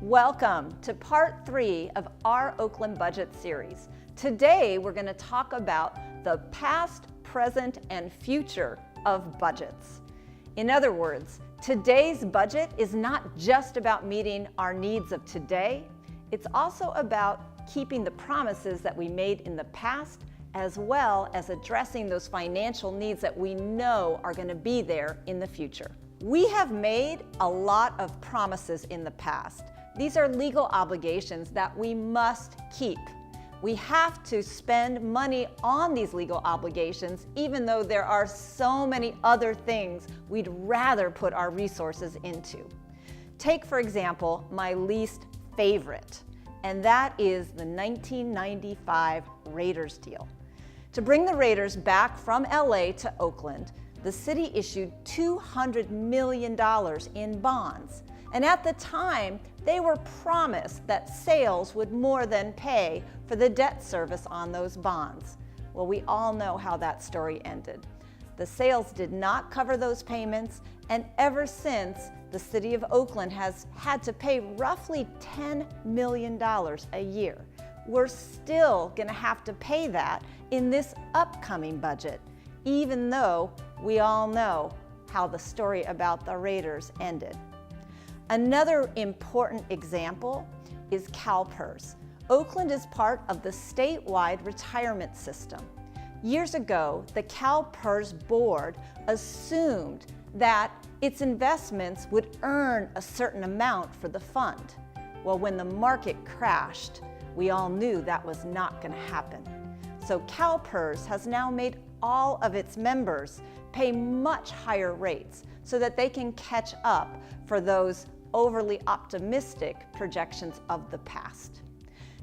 Welcome to part 3 of our Oakland Budget series. Today we're going to talk about the past, present, and future of budgets. In other words, today's budget is not just about meeting our needs of today, it's also about keeping the promises that we made in the past, as well as addressing those financial needs that we know are going to be there in the future. We have made a lot of promises in the past. These are legal obligations that we must keep. We have to spend money on these legal obligations, even though there are so many other things we'd rather put our resources into. Take, for example, my least favorite, and that is the 1995 Raiders deal. To bring the Raiders back from LA to Oakland, the city issued $200 million in bonds. And at the time, they were promised that sales would more than pay for the debt service on those bonds. Well, we all know how that story ended. The sales did not cover those payments, and ever since, the city of Oakland has had to pay roughly $10 million a year. We're still going to have to pay that in this upcoming budget, even though we all know how the story about the Raiders ended. Another important example is CalPERS. Oakland is part of the statewide retirement system. Years ago, the CalPERS board assumed that its investments would earn a certain amount for the fund. Well, when the market crashed, we all knew that was not going to happen. So CalPERS has now made all of its members pay much higher rates so that they can catch up for those overly optimistic projections of the past.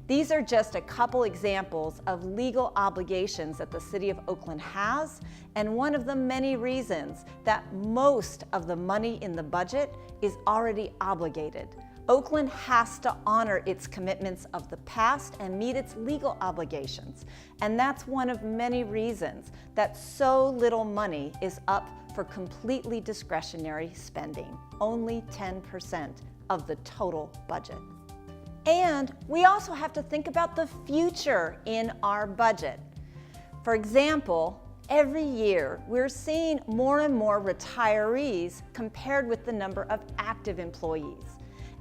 These are just a couple examples of legal obligations that the city of Oakland has, and one of the many reasons that most of the money in the budget is already obligated. Oakland has to honor its commitments of the past and meet its legal obligations. And that's one of many reasons that so little money is up for completely discretionary spending, only 10% of the total budget. And we also have to think about the future in our budget. For example, every year we're seeing more and more retirees compared with the number of active employees.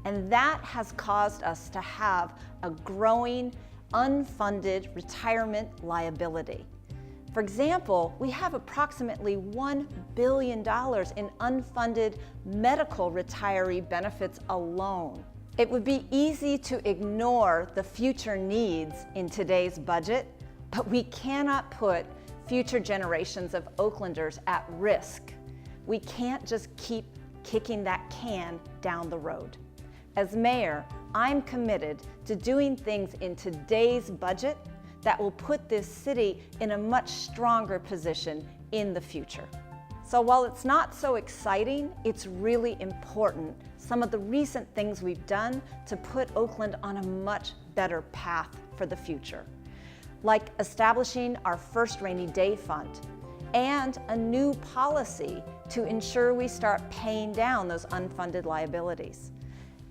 And that has caused us to have a growing unfunded retirement liability. For example, we have approximately $1 billion in unfunded medical retiree benefits alone. It would be easy to ignore the future needs in today's budget, but we cannot put future generations of Oaklanders at risk. We can't just keep kicking that can down the road. As mayor, I'm committed to doing things in today's budget that will put this city in a much stronger position in the future. So while it's not so exciting, it's really important, some of the recent things we've done to put Oakland on a much better path for the future, like establishing our first rainy day fund and a new policy to ensure we start paying down those unfunded liabilities.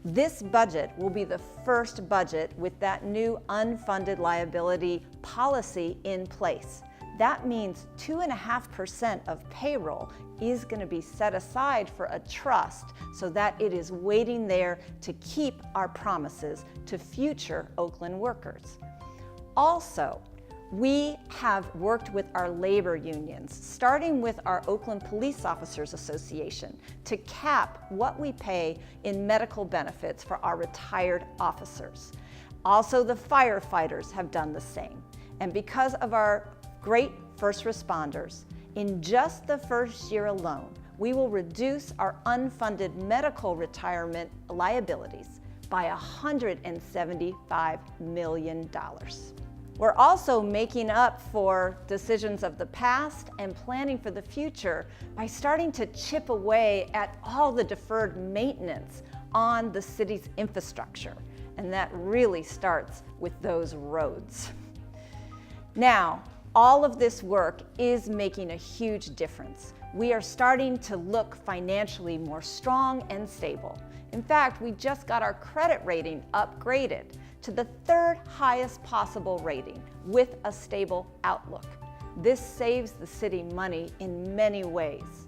This budget will be the first budget with that new unfunded liability policy in place. That means 2.5% of payroll is going to be set aside for a trust so that it is waiting there to keep our promises to future Oakland workers. Also, we have worked with our labor unions, starting with our Oakland Police Officers Association, to cap what we pay in medical benefits for our retired officers. Also, the firefighters have done the same. And because of our great first responders, in just the first year alone, we will reduce our unfunded medical retirement liabilities by $175 million. We're also making up for decisions of the past and planning for the future by starting to chip away at all the deferred maintenance on the city's infrastructure. And that really starts with those roads. Now, all of this work is making a huge difference. we are starting to look financially more strong and stable. In fact, we just got our credit rating upgraded to the 3rd highest possible rating with a stable outlook. This saves the city money in many ways.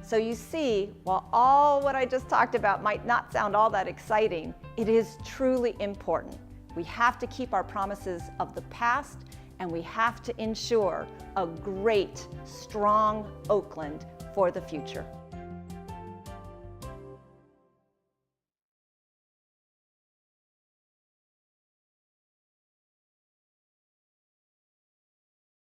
So you see, while all what I just talked about might not sound all that exciting, it is truly important. We have to keep our promises of the past, and we have to ensure a great, strong Oakland for the future.